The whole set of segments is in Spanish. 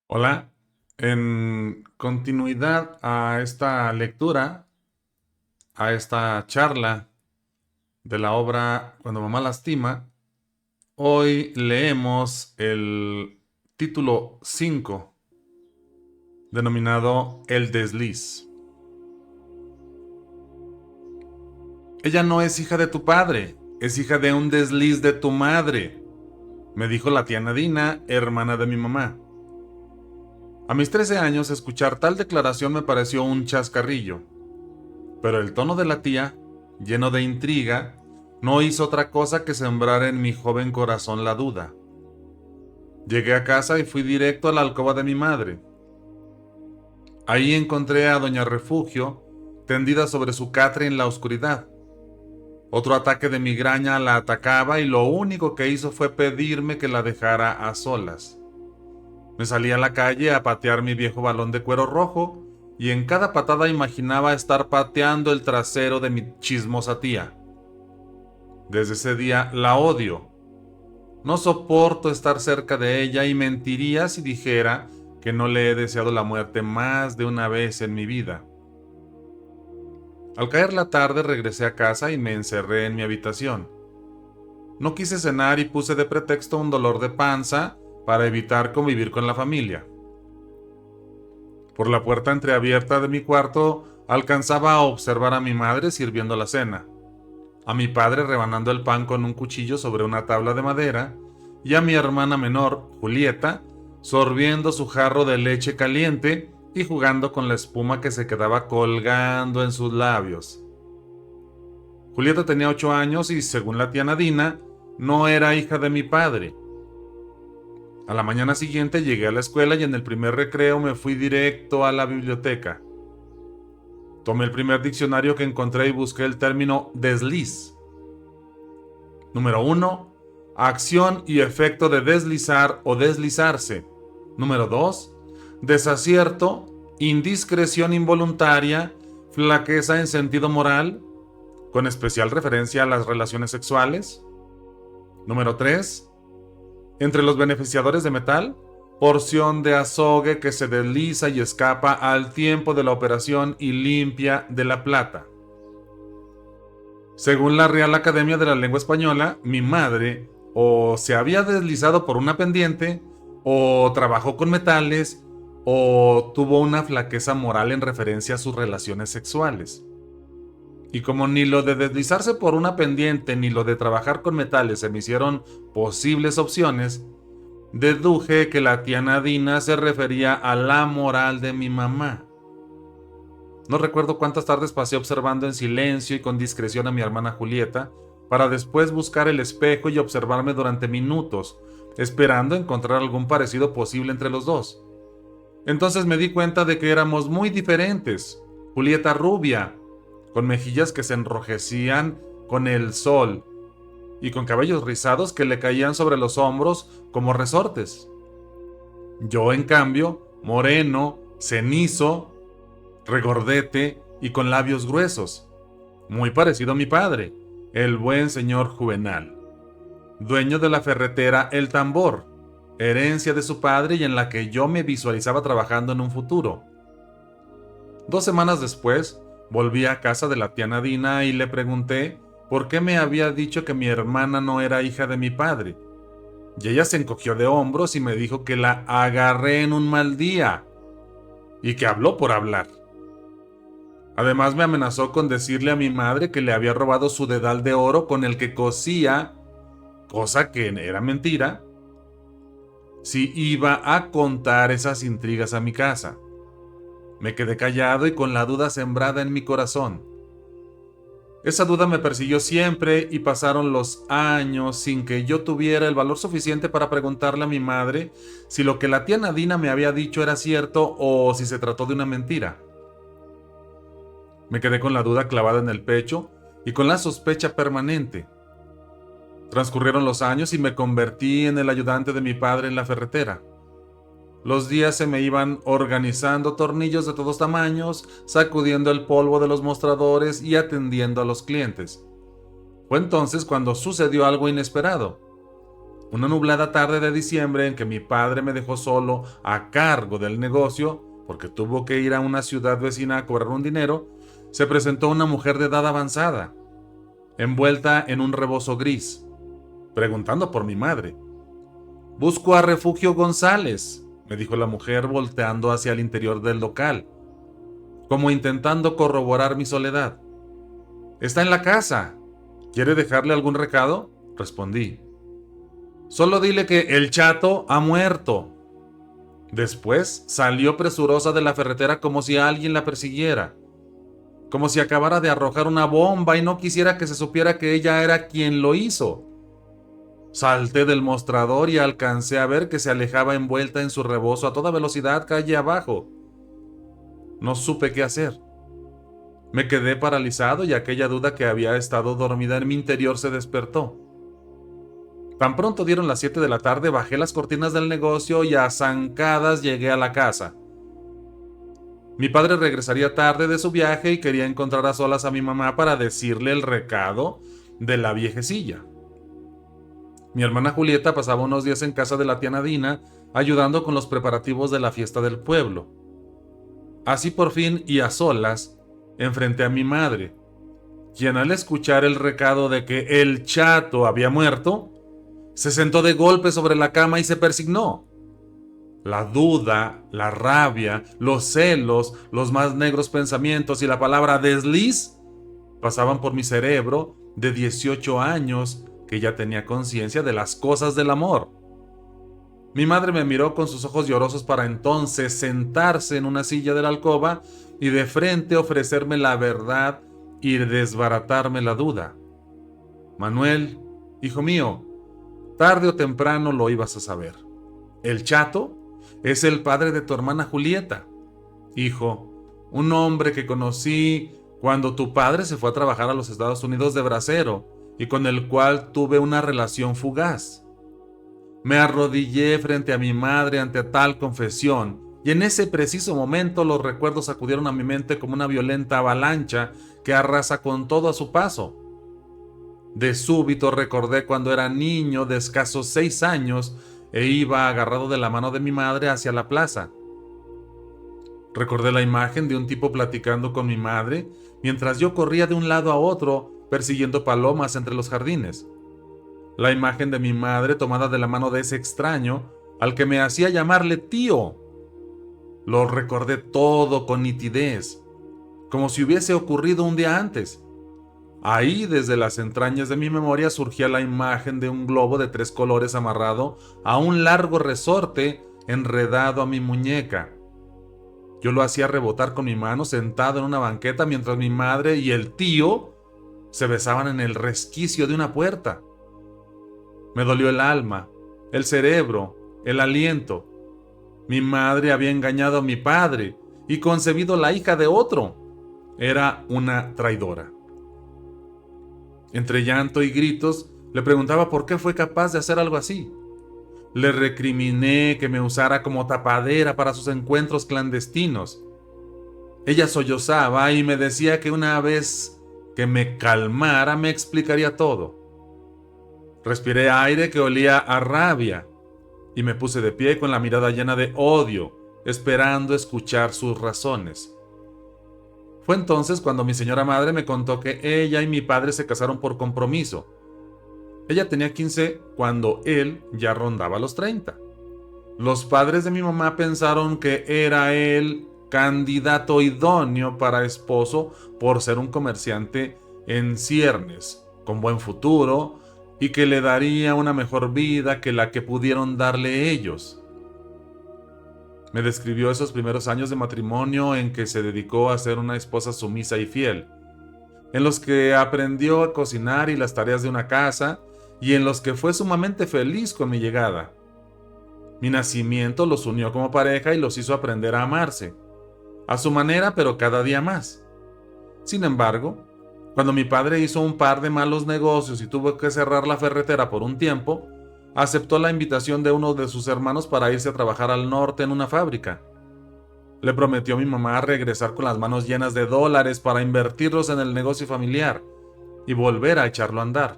Hola, en continuidad a esta lectura, a esta charla de la obra Cuando mamá lastima, hoy leemos el título 5, denominado El desliz. Ella no es hija de tu padre, es hija de un desliz de tu madre, me dijo la tía Nadina, hermana de mi mamá. A mis 13 años, escuchar tal declaración me pareció un chascarrillo. Pero el tono de la tía, lleno de intriga, no hizo otra cosa que sembrar en mi joven corazón la duda. Llegué a casa y fui directo a la alcoba de mi madre. Ahí encontré a doña Refugio, tendida sobre su catre en la oscuridad. Otro ataque de migraña la atacaba y lo único que hizo fue pedirme que la dejara a solas. Me salí a la calle a patear mi viejo balón de cuero rojo y en cada patada imaginaba estar pateando el trasero de mi chismosa tía. Desde ese día la odio. No soporto estar cerca de ella y mentiría si dijera que no le he deseado la muerte más de una vez en mi vida. Al caer la tarde regresé a casa y me encerré en mi habitación. No quise cenar y puse de pretexto un dolor de panza para evitar convivir con la familia. Por la puerta entreabierta de mi cuarto alcanzaba a observar a mi madre sirviendo la cena, a mi padre rebanando el pan con un cuchillo sobre una tabla de madera y a mi hermana menor, Julieta, sorbiendo su jarro de leche caliente y jugando con la espuma que se quedaba colgando en sus labios. Julieta tenía 8 años y, según la tía Nadina, no era hija de mi padre. A la mañana siguiente llegué a la escuela y en el primer recreo me fui directo a la biblioteca. Tomé el primer diccionario que encontré y busqué el término desliz. Número 1. Acción y efecto de deslizar o deslizarse. Número 2. Desacierto, indiscreción involuntaria, flaqueza en sentido moral, con especial referencia a las relaciones sexuales. Número 3. Entre los beneficiadores de metal, porción de azogue que se desliza y escapa al tiempo de la operación y limpia de la plata. Según la Real Academia de la Lengua Española, mi madre o se había deslizado por una pendiente, o trabajó con metales, o tuvo una flaqueza moral en referencia a sus relaciones sexuales. Y como ni lo de deslizarse por una pendiente ni lo de trabajar con metales se me hicieron posibles opciones, deduje que la tía Nadina se refería a la moral de mi mamá. No recuerdo cuántas tardes pasé observando en silencio y con discreción a mi hermana Julieta, para después buscar el espejo y observarme durante minutos, esperando encontrar algún parecido posible entre los dos. Entonces me di cuenta de que éramos muy diferentes. Julieta rubia, con mejillas que se enrojecían con el sol, y con cabellos rizados que le caían sobre los hombros como resortes. Yo, en cambio, moreno, cenizo, regordete y con labios gruesos, muy parecido a mi padre, el buen señor Juvenal, dueño de la ferretera El Tambor, herencia de su padre y en la que yo me visualizaba trabajando en un futuro. 2 semanas después, volví a casa de la tía Nadina y le pregunté por qué me había dicho que mi hermana no era hija de mi padre. Y ella se encogió de hombros y me dijo que la agarré en un mal día y que habló por hablar. Además me amenazó con decirle a mi madre que le había robado su dedal de oro con el que cosía, cosa que era mentira, si iba a contar esas intrigas a mi casa. Me quedé callado y con la duda sembrada en mi corazón. Esa duda me persiguió siempre y pasaron los años sin que yo tuviera el valor suficiente para preguntarle a mi madre si lo que la tía Nadina me había dicho era cierto o si se trató de una mentira. Me quedé con la duda clavada en el pecho y con la sospecha permanente. Transcurrieron los años y me convertí en el ayudante de mi padre en la ferretera. Los días se me iban organizando tornillos de todos tamaños, sacudiendo el polvo de los mostradores y atendiendo a los clientes. Fue entonces cuando sucedió algo inesperado. Una nublada tarde de diciembre en que mi padre me dejó solo a cargo del negocio, porque tuvo que ir a una ciudad vecina a cobrar un dinero, se presentó una mujer de edad avanzada, envuelta en un rebozo gris, preguntando por mi madre. «Busco a Refugio González», me dijo la mujer volteando hacia el interior del local, como intentando corroborar mi soledad. «Está en la casa. ¿Quiere dejarle algún recado?», respondí. «Solo dile que el chato ha muerto». Después salió presurosa de la ferretera como si alguien la persiguiera, como si acabara de arrojar una bomba y no quisiera que se supiera que ella era quien lo hizo. Salté del mostrador y alcancé a ver que se alejaba envuelta en su rebozo a toda velocidad calle abajo. No supe qué hacer. Me quedé paralizado y aquella duda que había estado dormida en mi interior se despertó. Tan pronto dieron las 7 de la tarde, bajé las cortinas del negocio y a zancadas llegué a la casa. Mi padre regresaría tarde de su viaje y quería encontrar a solas a mi mamá para decirle el recado de la viejecilla. Mi hermana Julieta pasaba unos días en casa de la tía Nadina, ayudando con los preparativos de la fiesta del pueblo. Así por fin y a solas, enfrenté a mi madre, quien al escuchar el recado de que el chato había muerto, se sentó de golpe sobre la cama y se persignó. La duda, la rabia, los celos, los más negros pensamientos y la palabra desliz pasaban por mi cerebro de 18 años que ya tenía conciencia de las cosas del amor. Mi madre me miró con sus ojos llorosos para entonces sentarse en una silla de la alcoba y de frente ofrecerme la verdad y desbaratarme la duda. «Manuel, hijo mío, tarde o temprano lo ibas a saber. El chato es el padre de tu hermana Julieta. Hijo, un hombre que conocí cuando tu padre se fue a trabajar a los Estados Unidos de bracero y con el cual tuve una relación fugaz». Me arrodillé frente a mi madre ante tal confesión, y en ese preciso momento los recuerdos acudieron a mi mente como una violenta avalancha que arrasa con todo a su paso. De súbito recordé cuando era niño de escasos 6 años e iba agarrado de la mano de mi madre hacia la plaza. Recordé la imagen de un tipo platicando con mi madre mientras yo corría de un lado a otro persiguiendo palomas entre los jardines. La imagen de mi madre tomada de la mano de ese extraño al que me hacía llamarle tío. Lo recordé todo con nitidez, como si hubiese ocurrido un día antes. Ahí, desde las entrañas de mi memoria, surgía la imagen de un globo de 3 colores amarrado a un largo resorte enredado a mi muñeca. Yo lo hacía rebotar con mi mano sentado en una banqueta mientras mi madre y el tío se besaban en el resquicio de una puerta. Me dolió el alma, el cerebro, el aliento. Mi madre había engañado a mi padre y concebido la hija de otro. Era una traidora. Entre llanto y gritos, le preguntaba por qué fue capaz de hacer algo así. Le recriminé que me usara como tapadera para sus encuentros clandestinos. Ella sollozaba y me decía que una vez que me calmara me explicaría todo. Respiré aire que olía a rabia y me puse de pie con la mirada llena de odio, esperando escuchar sus razones. Fue entonces cuando mi señora madre me contó que ella y mi padre se casaron por compromiso. Ella tenía 15 cuando él ya rondaba los 30. Los padres de mi mamá pensaron que era el candidato idóneo para esposo por ser un comerciante en ciernes, con buen futuro y que le daría una mejor vida que la que pudieron darle ellos. Me describió esos primeros años de matrimonio en que se dedicó a ser una esposa sumisa y fiel, en los que aprendió a cocinar y las tareas de una casa, y en los que fue sumamente feliz con mi llegada. Mi nacimiento los unió como pareja y los hizo aprender a amarse, a su manera, pero cada día más. Sin embargo, cuando mi padre hizo un par de malos negocios y tuvo que cerrar la ferretera por un tiempo, aceptó la invitación de uno de sus hermanos para irse a trabajar al norte en una fábrica. Le prometió a mi mamá regresar con las manos llenas de dólares para invertirlos en el negocio familiar y volver a echarlo a andar.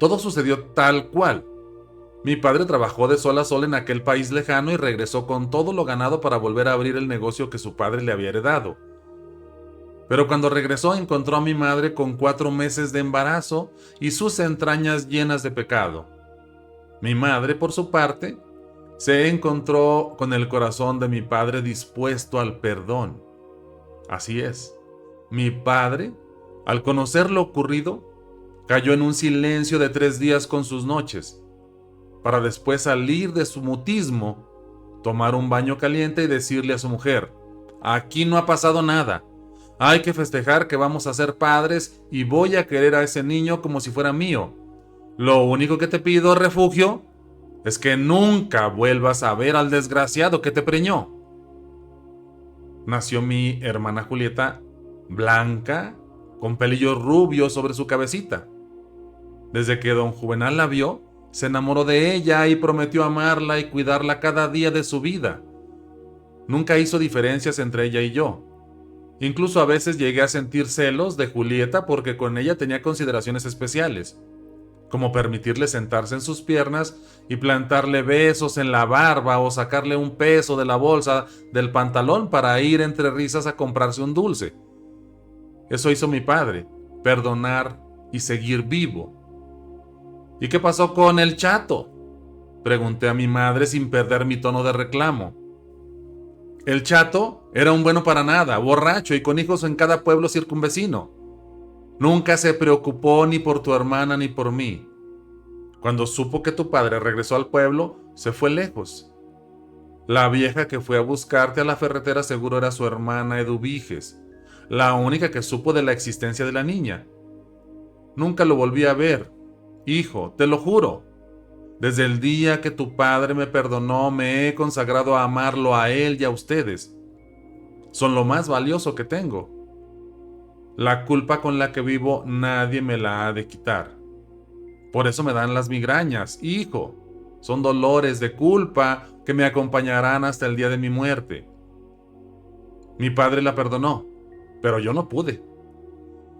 Todo sucedió tal cual. Mi padre trabajó de sol a sol en aquel país lejano y regresó con todo lo ganado para volver a abrir el negocio que su padre le había heredado. Pero cuando regresó encontró a mi madre con 4 meses de embarazo y sus entrañas llenas de pecado. Mi madre, por su parte, se encontró con el corazón de mi padre dispuesto al perdón. Así es, mi padre, al conocer lo ocurrido, cayó en un silencio de 3 días con sus noches, para después salir de su mutismo, tomar un baño caliente y decirle a su mujer: aquí no ha pasado nada. Hay que festejar que vamos a ser padres y voy a querer a ese niño como si fuera mío. Lo único que te pido, refugio, es que nunca vuelvas a ver al desgraciado que te preñó. Nació mi hermana Julieta, blanca, con pelillos rubios sobre su cabecita. Desde que don Juvenal la vio, se enamoró de ella y prometió amarla y cuidarla cada día de su vida. Nunca hizo diferencias entre ella y yo. Incluso a veces llegué a sentir celos de Julieta porque con ella tenía consideraciones especiales, como permitirle sentarse en sus piernas y plantarle besos en la barba o sacarle un peso de la bolsa del pantalón para ir entre risas a comprarse un dulce. Eso hizo mi padre, perdonar y seguir vivo. ¿Y qué pasó con el chato?, pregunté a mi madre sin perder mi tono de reclamo. El chato era un bueno para nada, borracho y con hijos en cada pueblo circunvecino. Nunca se preocupó ni por tu hermana ni por mí. Cuando supo que tu padre regresó al pueblo, se fue lejos. La vieja que fue a buscarte a la ferretera seguro era su hermana Eduviges, la única que supo de la existencia de la niña. Nunca lo volví a ver, hijo, te lo juro. Desde el día que tu padre me perdonó, me he consagrado a amarlo a él y a ustedes. Son lo más valioso que tengo. La culpa con la que vivo nadie me la ha de quitar. Por eso me dan las migrañas, hijo. Son dolores de culpa que me acompañarán hasta el día de mi muerte. Mi padre la perdonó, pero yo no pude.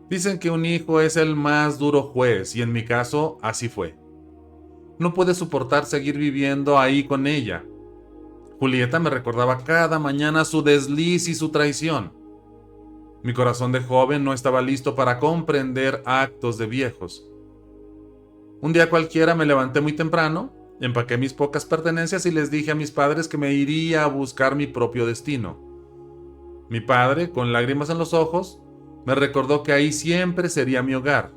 Dicen que un hijo es el más duro juez, y en mi caso así fue. No pude soportar seguir viviendo ahí con ella. Julieta me recordaba cada mañana su desliz y su traición. Mi corazón de joven no estaba listo para comprender actos de viejos. Un día cualquiera me levanté muy temprano, empaqué mis pocas pertenencias y les dije a mis padres que me iría a buscar mi propio destino. Mi padre, con lágrimas en los ojos, me recordó que ahí siempre sería mi hogar.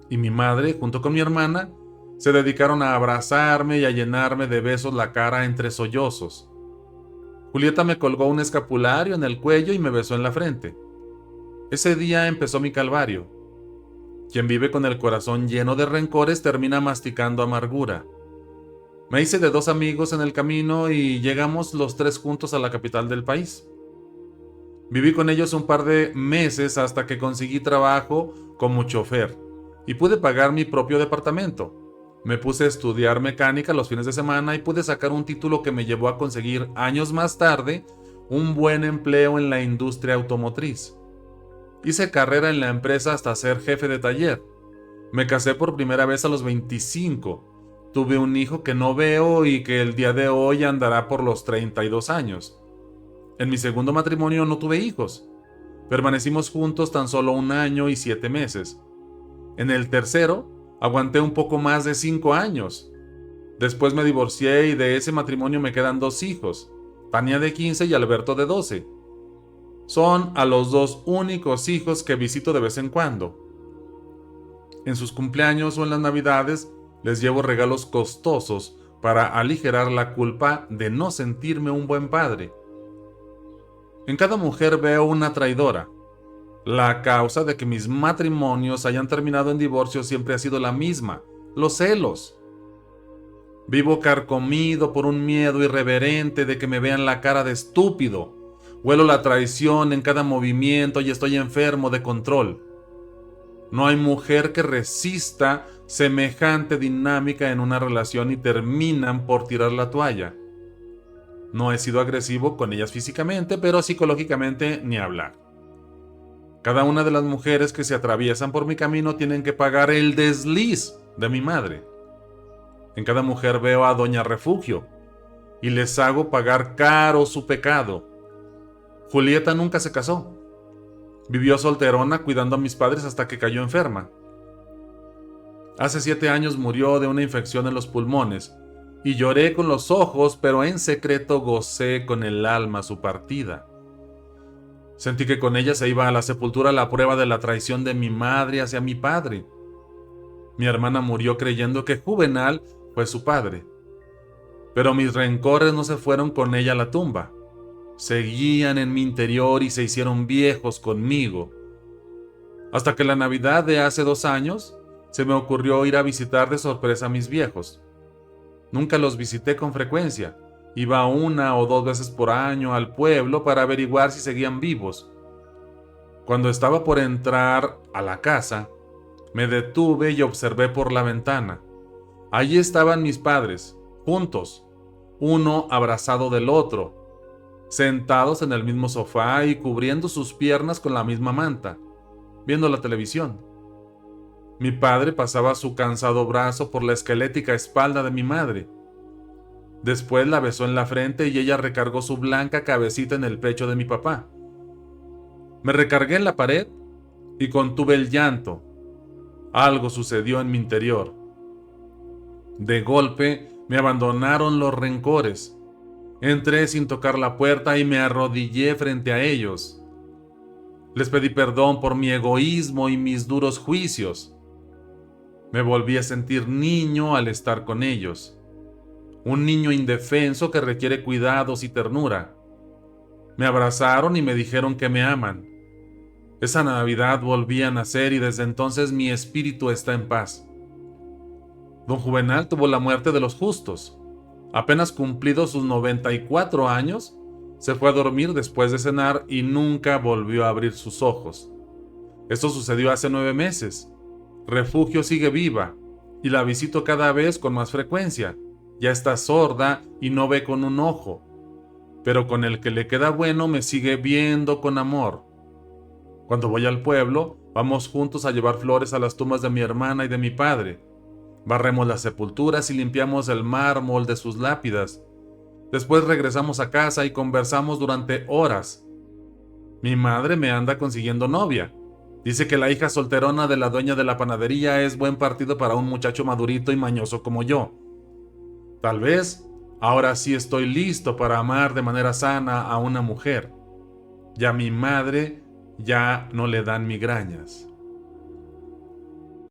Y mi madre, junto con mi hermana, se dedicaron a abrazarme y a llenarme de besos la cara entre sollozos. Julieta me colgó un escapulario en el cuello y me besó en la frente. Ese día empezó mi calvario. Quien vive con el corazón lleno de rencores termina masticando amargura. Me hice de 2 amigos en el camino y llegamos los 3 juntos a la capital del país. Viví con ellos un par de meses hasta que conseguí trabajo como chofer y pude pagar mi propio departamento. Me puse a estudiar mecánica los fines de semana y pude sacar un título que me llevó a conseguir años más tarde un buen empleo en la industria automotriz. Hice carrera en la empresa hasta ser jefe de taller. Me casé por primera vez a los 25. Tuve un hijo que no veo y que el día de hoy andará por los 32 años. En mi segundo matrimonio no tuve hijos. Permanecimos juntos tan solo 1 año y 7 meses. En el tercero, aguanté un poco más de 5 años. Después me divorcié y de ese matrimonio me quedan 2 hijos, Tania de 15 y Alberto de 12. Son a los 2 únicos hijos que visito de vez en cuando. En sus cumpleaños o en las navidades les llevo regalos costosos para aligerar la culpa de no sentirme un buen padre. En cada mujer veo una traidora. La causa de que mis matrimonios hayan terminado en divorcio siempre ha sido la misma: los celos. Vivo carcomido por un miedo irreverente de que me vean la cara de estúpido. Huelo la traición en cada movimiento y estoy enfermo de control. No hay mujer que resista semejante dinámica en una relación y terminan por tirar la toalla. No he sido agresivo con ellas físicamente, pero psicológicamente ni hablar. Cada una de las mujeres que se atraviesan por mi camino tienen que pagar el desliz de mi madre. En cada mujer veo a Doña Refugio y les hago pagar caro su pecado. Julieta nunca se casó. Vivió solterona cuidando a mis padres hasta que cayó enferma. Hace 7 años murió de una infección en los pulmones y lloré con los ojos, pero en secreto gocé con el alma su partida. Sentí que con ella se iba a la sepultura la prueba de la traición de mi madre hacia mi padre. Mi hermana murió creyendo que Juvenal fue su padre. Pero mis rencores no se fueron con ella a la tumba. Seguían en mi interior y se hicieron viejos conmigo. Hasta que la Navidad de hace 2 años, se me ocurrió ir a visitar de sorpresa a mis viejos. Nunca los visité con frecuencia. Iba 1 o 2 veces por año al pueblo para averiguar si seguían vivos. Cuando estaba por entrar a la casa, me detuve y observé por la ventana. Allí estaban mis padres, juntos, uno abrazado del otro, sentados en el mismo sofá y cubriendo sus piernas con la misma manta, viendo la televisión. Mi padre pasaba su cansado brazo por la esquelética espalda de mi madre. Después la besó en la frente y ella recargó su blanca cabecita en el pecho de mi papá. Me recargué en la pared y contuve el llanto. Algo sucedió en mi interior. De golpe me abandonaron los rencores. Entré sin tocar la puerta y me arrodillé frente a ellos. Les pedí perdón por mi egoísmo y mis duros juicios. Me volví a sentir niño al estar con ellos. Un niño indefenso que requiere cuidados y ternura. Me abrazaron y me dijeron que me aman. Esa Navidad volví a nacer y desde entonces mi espíritu está en paz. Don Juvenal tuvo la muerte de los justos. Apenas cumplidos sus 94 años, se fue a dormir después de cenar y nunca volvió a abrir sus ojos. Esto sucedió hace 9 meses. Refugio sigue viva y la visito cada vez con más frecuencia. Ya está sorda y no ve con un ojo, pero con el que le queda bueno me sigue viendo con amor. Cuando voy al pueblo, vamos juntos a llevar flores a las tumbas de mi hermana y de mi padre. Barremos las sepulturas y limpiamos el mármol de sus lápidas. Después regresamos a casa y conversamos durante horas. Mi madre me anda consiguiendo novia. Dice que la hija solterona de la dueña de la panadería es buen partido para un muchacho madurito y mañoso como yo. Tal vez ahora sí estoy listo para amar de manera sana a una mujer. Ya a mi madre ya no le dan migrañas.